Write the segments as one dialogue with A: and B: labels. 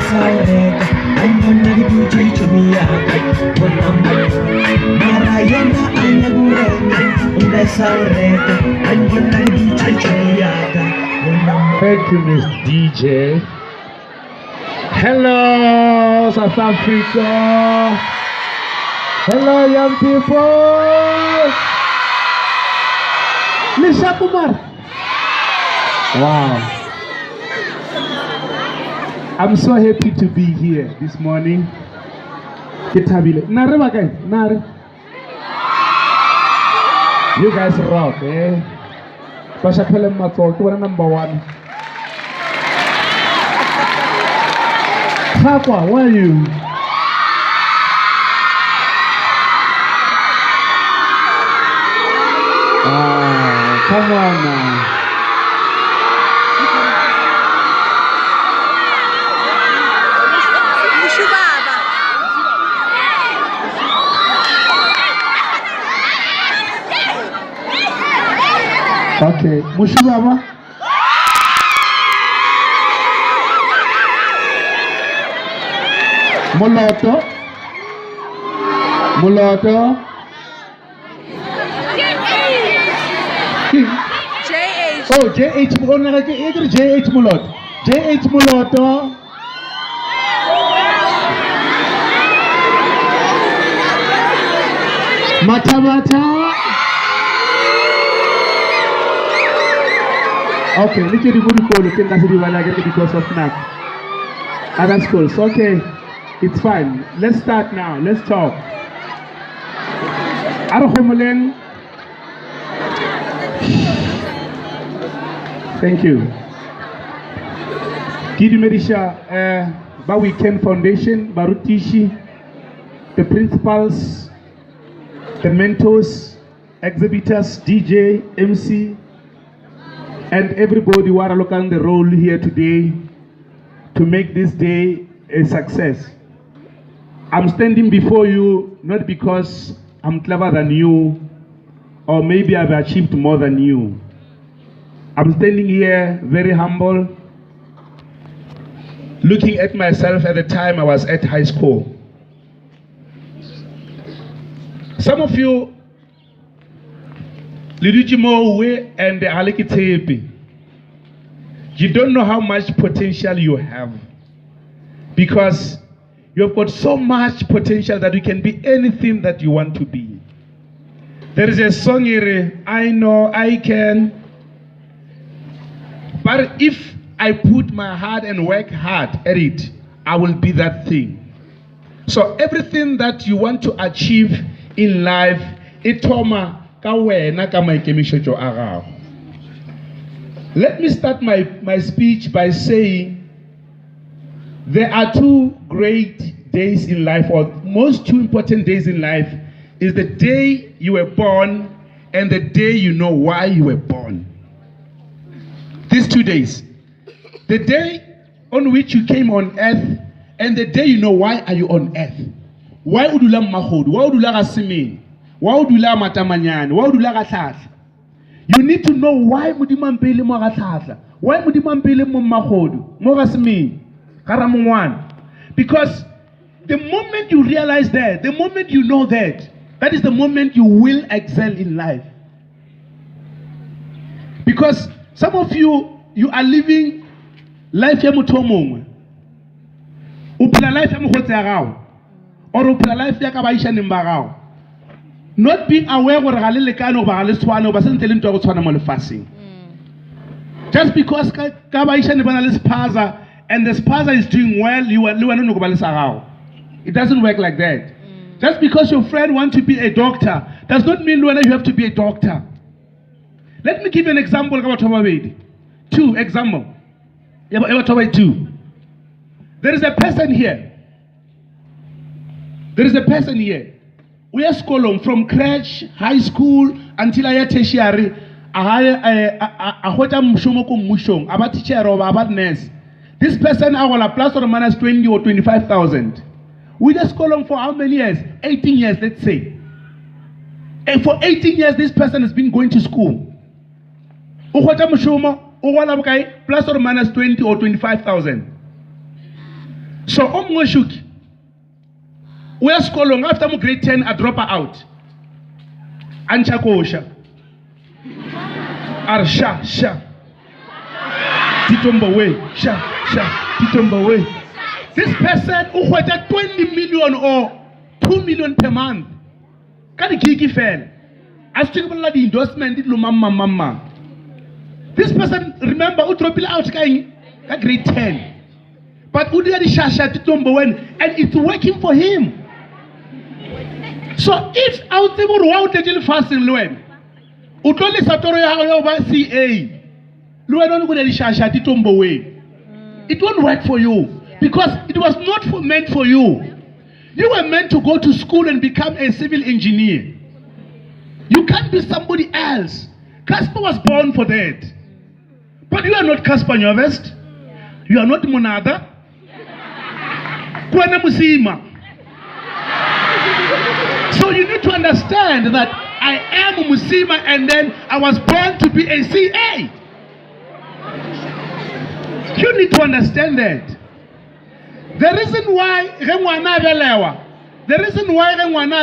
A: saureka I'm gonna give you to me when I'm Marayana anya saureka I'm gonna give you to me when I'm.
B: Thank you, Miss DJ. Hello, South Africa. Hello, young people. Nisha Kumar. Wow. I'm so happy to be here this morning. Kitabile. Nare bagay. Nare. You guys rock, eh? Pasha Pele Mato, you are number one. Papa, where are you? Ah, come on now. Okay, Mushubaba. Moloto. Moloto.
C: JH.
B: Oh, JH. JH Moloto. JH Moloto. Mata. Okay, let's do the call. Because of that. That's cool. So, okay, it's fine. Let's start now. Let's talk. Arhomolen. Thank you. Gidi Medisha, Weekend Foundation, Barutishi, the principals, the mentors, exhibitors, DJ, MC, and everybody who are looking the role here today to make this day a success. I'm standing before you not because I'm clever than you or maybe I've achieved more than you. I'm standing here very humble, looking at myself at the time I was at high school. Some of you Lidujimowe and the Alikitepi, you don't know how much potential you have because you have got so much potential that you can be anything that you want to be. There is a song here, I know I can, but if I put my heart and work hard at it, I will be that thing. So everything that you want to achieve in life, let me start my speech by saying there are two great days in life, or most two important days in life, is the day you were born and the day you know why you were born. These 2 days. The day on which you came on earth and the day you know why are you on earth. Why would you learn mahod? Why would you learn asimin? Why would you learn matamanyani? Why would you learn atlasa? You need to know why mudimampele mo atlasa. Why mudimampele mo mahod? Mo asimin? Karamungwan. Because the moment you realize that, the moment you know that, that is the moment you will excel in life. Because some of you are living life ya mutomong. Upila life ya muhotsagao. Or upila life ya kabaisha nimbagao. Not being aware what galile kano ba galeswana ba sentele ntwa go tshwana mo lefaseng. Just because kabaisha ne bana le spaza and the spaza is doing well, you are no go ba lesagao. It doesn't work like that. Just because your friend wants to be a doctor does not mean you have to be a doctor. Let me give you an example. Two example. Two. There is a person here. We are schooling from crèche, high school until I tertiary. About teacher or about nurse. This person I will plus or minus 20 or 25,000. We just call him for how many years? 18 years, let's say. And for 18 years, this person has been going to school. Plus or minus 20 or 25,000. So Omwashuk, we're schooling after grade 10, I drop her out. Anchakosha. Arsha, sha. Titomba way, sha, Titomba way. This person who had 20 million or 2 million per month. Can you give fair? I still about the endorsement did mama. This person, remember, Utropil out at grade 10. But Udia Shasha Titomba when and it's working for him. So if out there were the fasting Luen, Utoli Satoria over CA, Luen on good Shasha Titomba way. It won't work for you because it was not meant for you. You were meant to go to school and become a civil engineer. You can't be somebody else. Casper was born for that. But you are not Casper Nyovest. You are not Monada. Kwana Musima. So you need to understand that I am Musima and then I was born to be a CA. You need to understand that. The reason why Remwana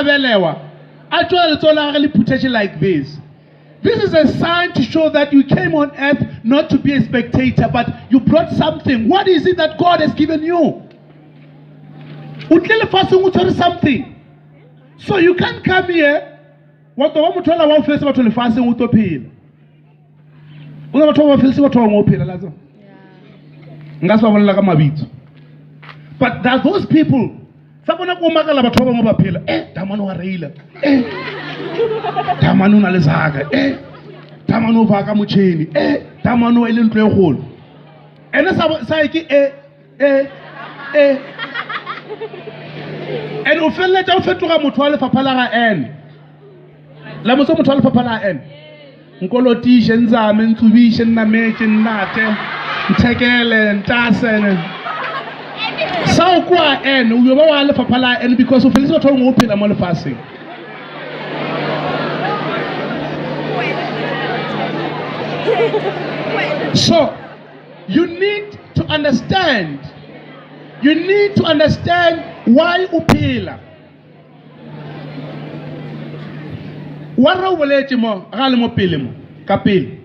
B: Velewa, actually it's all put it like this. This is a sign to show that you came on earth not to be a spectator, but you brought something. What is it that God has given you? Something. So you can't come here. What the woman told about first about the fasting with appeal. But there are those people. Someone who magala bathoba ngoba phela damanu wareila damanu nalezaga damanu vaka mucheni damanu elintlo egolo ene sa ke and o felleta o fetoga motho wa lefapha la ga ene la motho wa lefapha la ene nkolotishe nzame ntsubishe nnametse nnate nthekele ntasene sao kwa ene uyoba wa lefapha la ene because o felisa batho ngo phela mo lefaseng. So you need to understand. You need to understand why uphila. Wara o boletse mo ga le mo pele mo ka pele.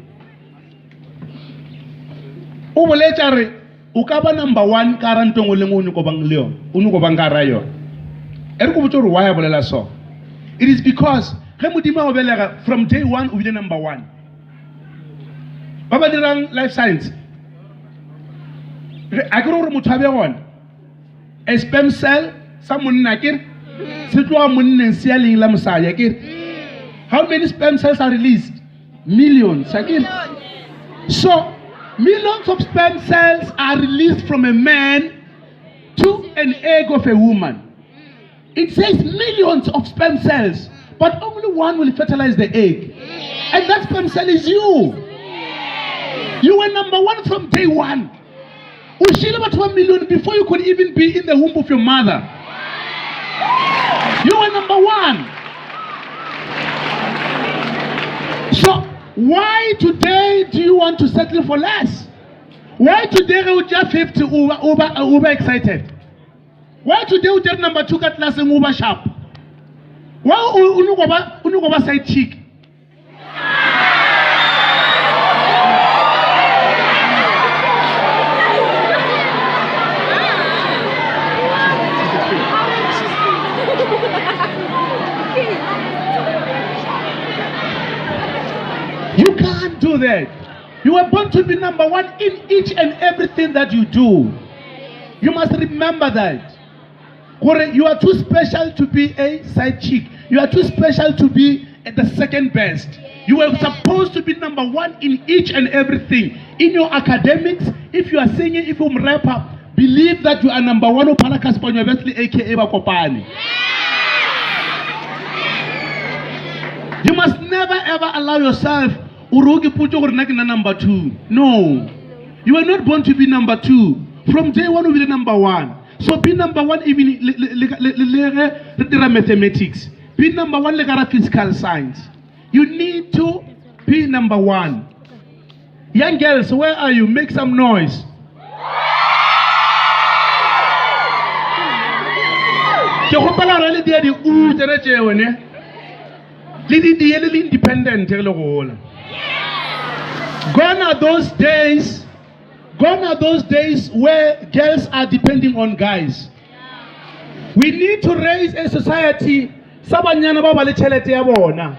B: O boletse re o ka ba number 1 ka rantong o le mo go bang le yona. O no go bang ka ra yona. Ere go botse re why a bolela so. It is because ge modimo o belega from day 1 o bile number 1. Ba ba dirang life science. A go re motho a be gona. A sperm cell sa monna ke se tloa monneng se ya leng la mosadi ke. How many sperm cells are released? Millions. So millions of sperm cells are released from a man to an egg of a woman. It says millions of sperm cells, but only one will fertilize the egg. And that sperm cell is you. You were number 1 from day 1. About 1 million before you could even be in the womb of your mother. You were number 1. So why today do you want to settle for less? Why today you just 50 uber excited? Why today you just number 2 got less and uber sharp? Why unugoba side cheek? You can't do that. You were born to be number 1 in each and everything that you do. You must remember that. You are too special to be a side chick. You are too special to be at the second best. You were supposed to be number 1 in each and everything. In your academics, if you are singing, if you rap up, believe that you are number 1 of Palakaspa University, aka Bakopani. You must never ever allow yourself urugi pujo number 2. No. You are not born to be number 2. From day 1 you will be number 1. So be number 1 even mathematics. Be number 1 like physical science. You need to be number 1. Young girls, where are you? Make some noise. Ke gopola re le dia di tere tšeo ne. Le di die le independent ge le gola. Gone are those days. Gone are those days where girls are depending on guys. We need to raise a society sa banyana ba ba le tšhelete ya bona.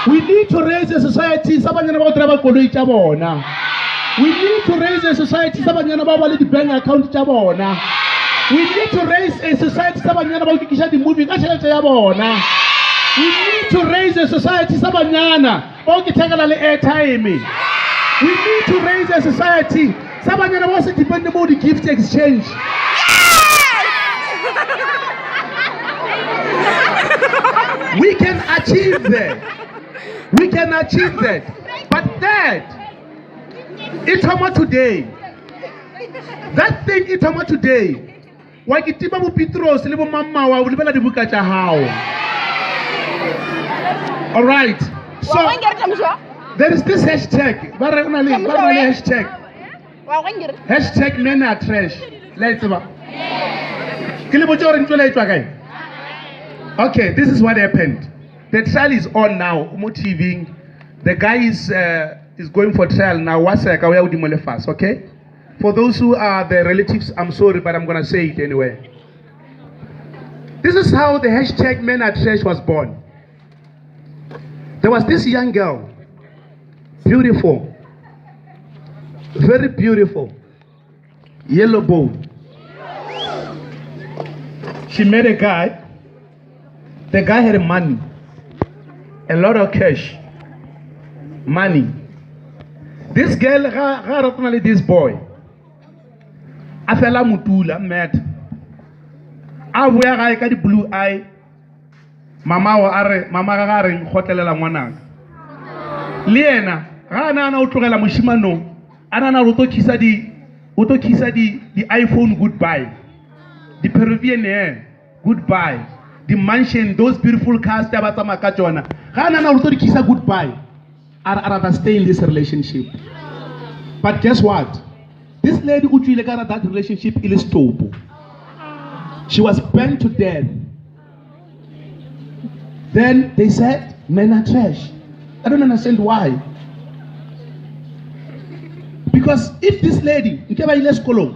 B: We need to raise a society sa banyana ba go dira ba koloi tša bona. We need to raise a society sa banyana ba ba le di-bank account tša bona. We need to raise a society sa banyana ba go kikiša di-movie ka tšhelete ya bona. We need to raise a society sa banyana ba go kithekela le airtime. We need to raise a society sa banyana ba go se depende mo di-gift exchange. We can achieve that. We can achieve that. But that, it's how much today. That thing, it's how much today. Wa ke tiba bo Petros le bo mamma wa o lebela dibuka tša hao. All right. So there is this hashtag. Ba re una le hashtag. Hashtag men are trash. Let's ba. Ke le botse gore ntwe le tswa kae? Okay, this is what happened. The trial is on now. Mo TV. The guy is going for trial now. Okay? For those who are the relatives, I'm sorry, but I'm gonna say it anyway. This is how the hashtag Men Are Trash was born. There was this young girl, beautiful, very beautiful, yellow bone. She met a guy. The guy had money, a lot of cash, money. This girl, this boy, Afela Mutula met. I wear I got the blue eye. Mama garing hotelela ngwana. Liena, rana na utlogela moshimano. Ana na uto kisa di iPhone goodbye. The Peruvian air goodbye. The mansion, those beautiful cars, Rana na uto kisa goodbye. I'd rather stay in this relationship. But guess what? This lady who got that relationship is stable. She was burned to death. Then they said, men are trash. I don't understand why. Because if this lady, nkeba ile skolo,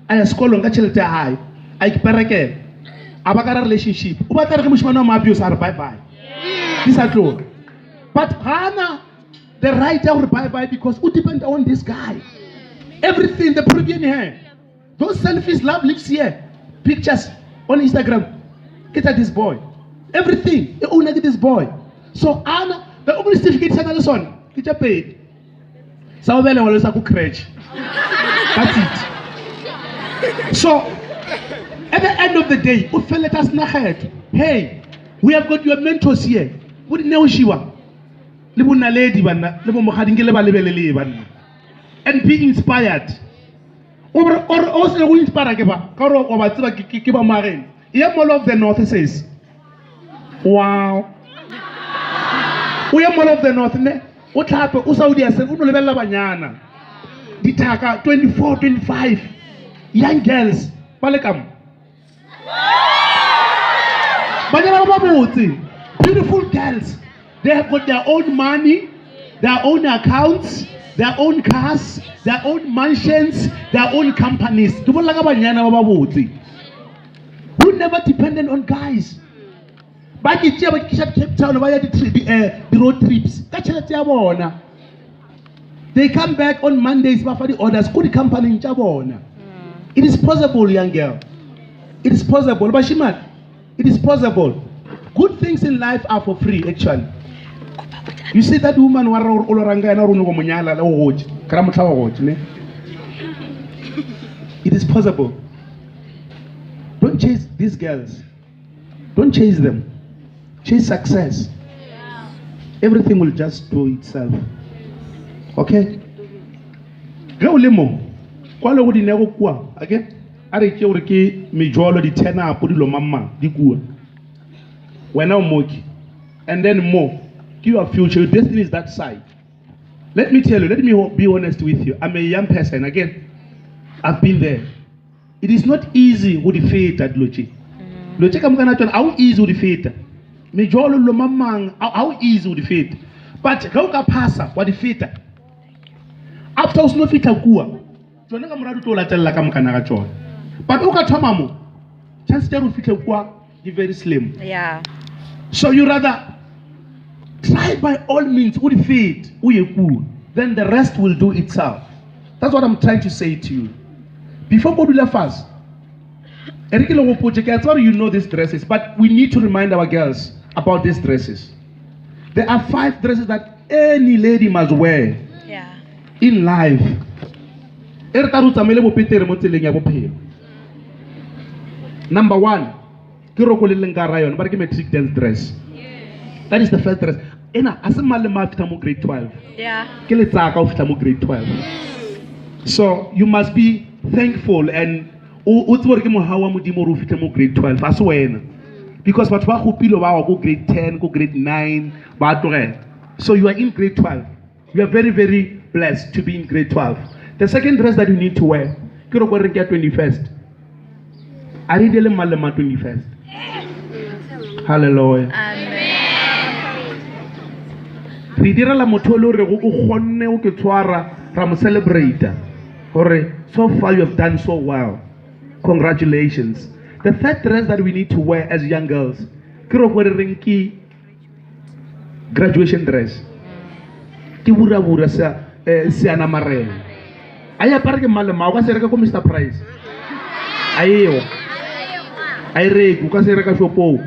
B: aya skolo nga chelete high, ay kipereke, abakara relationship, ubatara ke mushimano ma abuse are bye bye. This are true. But Hannah, the right to bye bye because who depend on this guy. Everything, the Peruvian hair, those selfies, love lives here, pictures on Instagram. Get at this boy. Everything, you own this boy. So Anna, the only certificate is another son. Get your paid. So then I will also crash. That's it. So at the end of the day, we feel let us not hurt. Hey, we have got your mentors here. What did you know? Libuna lady bana, libu mohadingile ba lebelele bana. And be inspired. Or also we inspire ke ba. Ka ro o ba tseba ke ba mareng. Yeah, Mall of the North says. Wow. We are Mall of the North ne. O tlhape o Saudi a se o no lebella banyana. Dithaka 24, 25 young girls ba le kam. Banyana ba botse. Beautiful girls. They have got their own money, their own accounts, their own cars, their own mansions, their own companies. Who never depended on guys. Back in Cape Town, the road trips. They come back on Mondays for the orders. Good company in Chabona. It is possible, young girl. It is possible. Bashiman, it is possible. Good things in life are for free, actually. You see that woman it is possible. Don't chase these girls. Don't chase them. Chase success. Everything will just do itself. Okay? Go limo. Kwalo wodi nego kwa. Again? Are ke ore ke mejolo di tena po di lo mama di kwa. Wena moki. And then more. Your future, your destiny is that side. Let me tell you, let me be honest with you. I'm a young person. Again, I've been there. It is not easy with the faith at Lochi. lo tse ka mokana tsona a o easy o di feta mejolo lo mamang a o easy o di feta but ga o ka phasa wa di feta after o sno fitla kua tsone ka morado tlo latella ka mokana ga tsona but o ka thoma mo chance ya go fitla kua di very slim.
C: Yeah.
B: So you rather try by all means o di fit o ye kua, then the rest will do itself. That's what I'm trying to say to you. Before we do fast, you know these dresses, but we need to remind our girls about these dresses. There are 5 dresses that any lady must wear in life. Number 1, metric dance dress. That is the first dress. Grade 12. Grade 12. So you must be thankful and grade 12 as well. Because what go grade 10, go grade 9, so you are in grade 12. You are very, very blessed to be in grade 12. The second dress that you need to wear, 21st. I read 21st. Hallelujah.
C: Amen.
B: Celebrate. So far you have done so well. Congratulations. The third dress that we need to wear as young girls, graduation dress. Siana Mare. Aya parke malama ka sereka ko Mr. Price. Ayo. Ayre ku ka sereka shopo.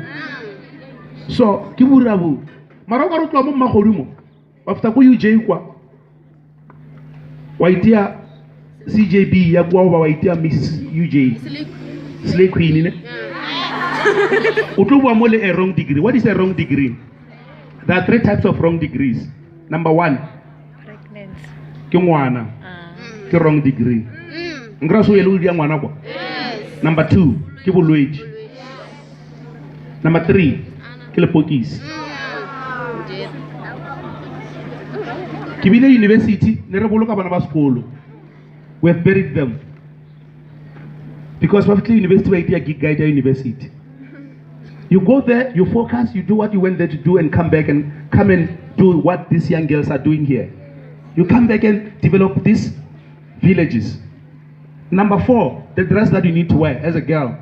B: So kiburabu. Maraka ro tlo mo magodumo. After ko UJ kwa. Waitia CJB ya kwa waitia Miss UJ. Slay Queen ne? Utubu amole a wrong degree. What is a wrong degree? There are 3 types of wrong degrees. Number 1,
C: Pregnancy.
B: ke ngwana. Ke wrong degree. Ngraso yelo dia ngwana kwa. Number 2, ke bolwetsi. Number 3, ke lepokisi. Kibile University, nere boloka bana ba sekolo. We have buried them. Because Public University where it is guide university. You go there, you focus, you do what you went there to do and come back and do what these young girls are doing here. You come back and develop these villages. Number 4, the dress that you need to wear as a girl.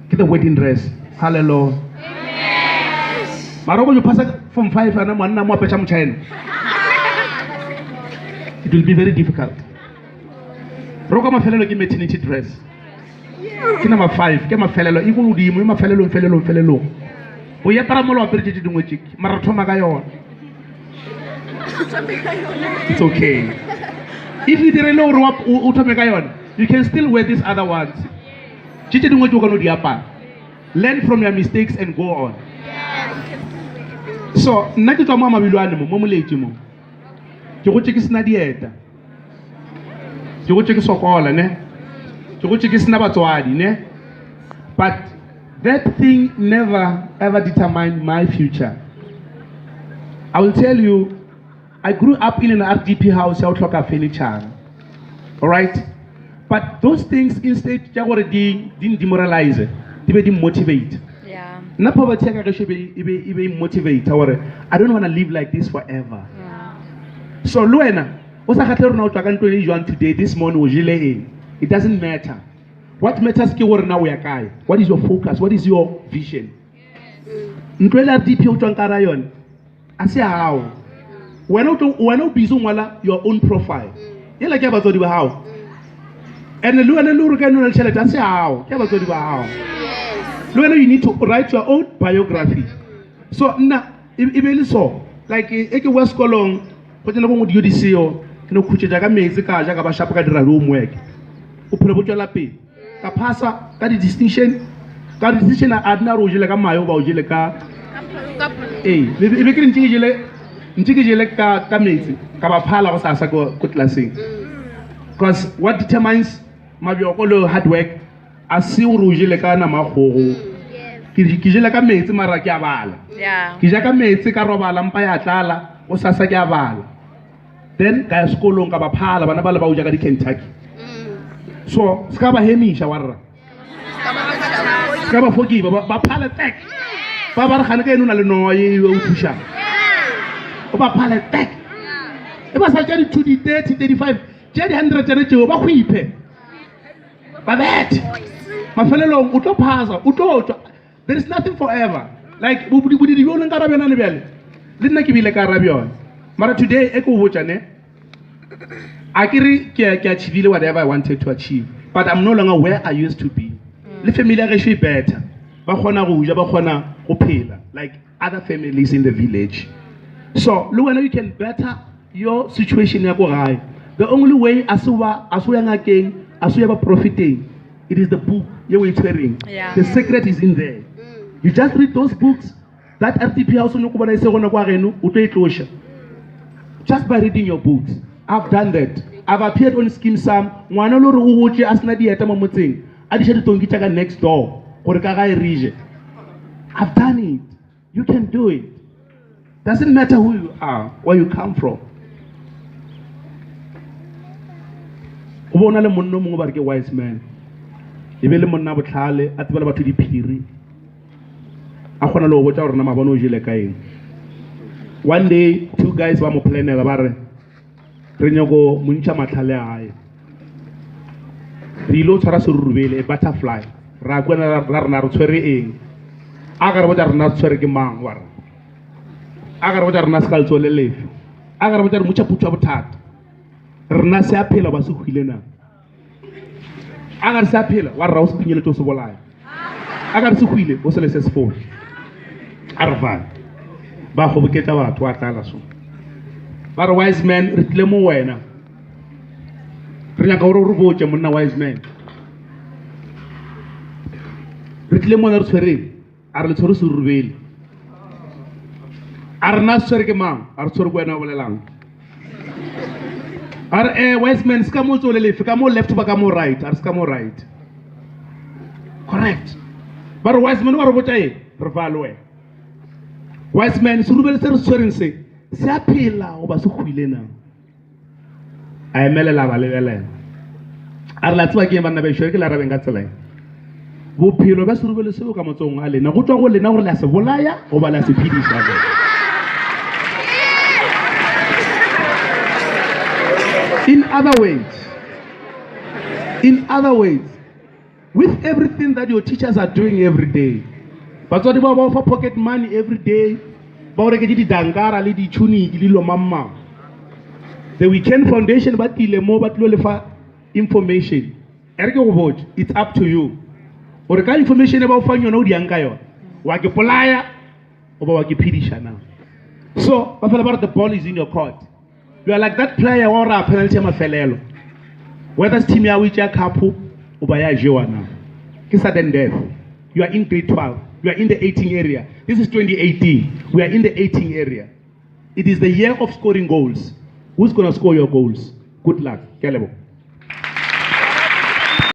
B: Get the wedding dress. Hallelujah. Marogo you pass from 5 and I'm more China. It will be very difficult. Rogo mafelelo ke maternity dress. Ke number 5, ke mafelelo e go modimo e mafelelo. O ya para molo apere tšedi dingwe tšiki, mara thoma ka yona. It's okay. If you didn't know o thome ka yona, you can still wear these other ones. Tšedi dingwe tšo ka no di apara. Learn from your mistakes and go on. So, nna ke tswa mo mabilwane mo moletši mo. Ke go tšeke sena dieta. Ke go tšeke sokola ne. Ke go tšeke sena batswadi ne. But that thing never ever determined my future. I will tell you, I grew up in an RDP house out of furniture. Alright? But those things instead didn't demoralize it. They didn't motivate.
C: Yeah.
B: Na poverty be motivate. I don't want to live like this forever.
C: Yeah.
B: So Luena, today, this morning, it doesn't matter. What matters is what is your focus? What is your vision? I say how? When you busy your own profile. You like about how? And I say how? You need to write your own biography. So now, if so, like a West Colon, but you know you see you know kucheka mezi ka ja ka ba shapa ka dira homework. O phela botjwa la pele. Ka phasa ka di distinction a adna ro jele ka mayo ba o jele ka be ke ntse jele ka mezi ka ba phala go sasa ko classing. Because what determines mabiokolo hard work asi o ro jele ka na magogo. Ke jele ka mezi mara ke a bala.
C: Yeah.
B: Ke ja ka mezi ka robala mpa ya tlala o sasa ke a bala. Then ka ya sekolong ka ba phala bana ba le ba o ja ka di Kentucky. So ska ba hemisha warra. ka ba forgive ba phala tek ba ba re gane ka eno na le noa ye o thushang o ba phala tek e ba sa tja di 2 di 30 35 tja di 100 tsene tšeo ba go iphe ba bet mafelelong o tlo phasa o tlo tswa. There is nothing forever. Like bodidi bjo leng ka ra bjona le bjale le nna ke bile ka ra bjona mara today e ko botsa ne a kere ke achievile whatever I wanted to achieve, but I'm no longer where I used to be. Le family ya ge better ba kgona go ja ba kgona go phela like other families in the village. So le wena you can better your situation ya go gae. The only way as you yang again as you have profiting, it is the book you are reading. The secret is in there. You just read those books. That RTP house no kubana ise gona kwa geno o tlo itlosha. Just by reading your books. I've done that. I've appeared on Skim Sam. Ngwana lo re o gotse a sena dieta mo motseng. A di shedi tongi tsa next door. Gore ka ga e rije. I've done it. You can do it. Doesn't matter who you are, where you come from. O bona le monno mongwe ba re ke wise man. E be le monna botlhale a tsebela batho diphiri. A kgona le go botsa gore na mabone o jele ka eng. One day, 2 guys ba mo planela ba re re nyako mo ntšha matlhale a gae. Re ilo tshwara serurubele, a butterfly. Ra kwena ra rena re tshwere eng. A ka re botsa rena re tshwere ke mang wa re. A ka re botsa rena se ka letso le lefe. A ka re botsa re motšha putšwa bothata. Rena se a phela ba se hwile na. A ka re se a phela wa re ra o se pinyeletso o se bolaya. A ka re se hwile o se le se se fole. A re fane ba go boketsa batho wa tlala so ba re wise man re tle mo wena re nyaka gore o re botse monna wise man re tle mo re tshwereng a re le tshwere se rubele a re na tshwere ke mang a re tshwere go wena o bolelang a re wise man ska mo tsole lefe ka mo left ba ka mo right a re ska mo right correct ba re wise man wa re botsa e re fa le wena wise man se rubele se re tshwereng se a phela go ba se hwile na a emelela ba lebelela a re la tseba ke banna ba shwe ke la rabeng ka tsela bophelo ba se rubele seo ka motsong a lena go tswa go lena gore la se bolaya go ba la se phedisa in other ways with everything that your teachers are doing every day. Batswadi ba ba fa pocket money every day. Ba o reke di dangara le di tuni le lo mamma. The Weekend Foundation ba tile mo ba tlo le fa information. Ereke go botse, it's up to you. O re ka information e ba o fa yona o di anka yona. Wa ke polaya o ba wa ke phidisha na. So, ba fela ba re the ball is in your court. You are like that player or a penalty mafelelo. Whether team ya witch ya kapu o ba ya jewa na. Ke sudden death. You are in grade 12. You are in the 18 area. This is 2018. We are in the 18 area. It is the year of scoring goals. Who's going to score your goals? Good luck. Kelebo.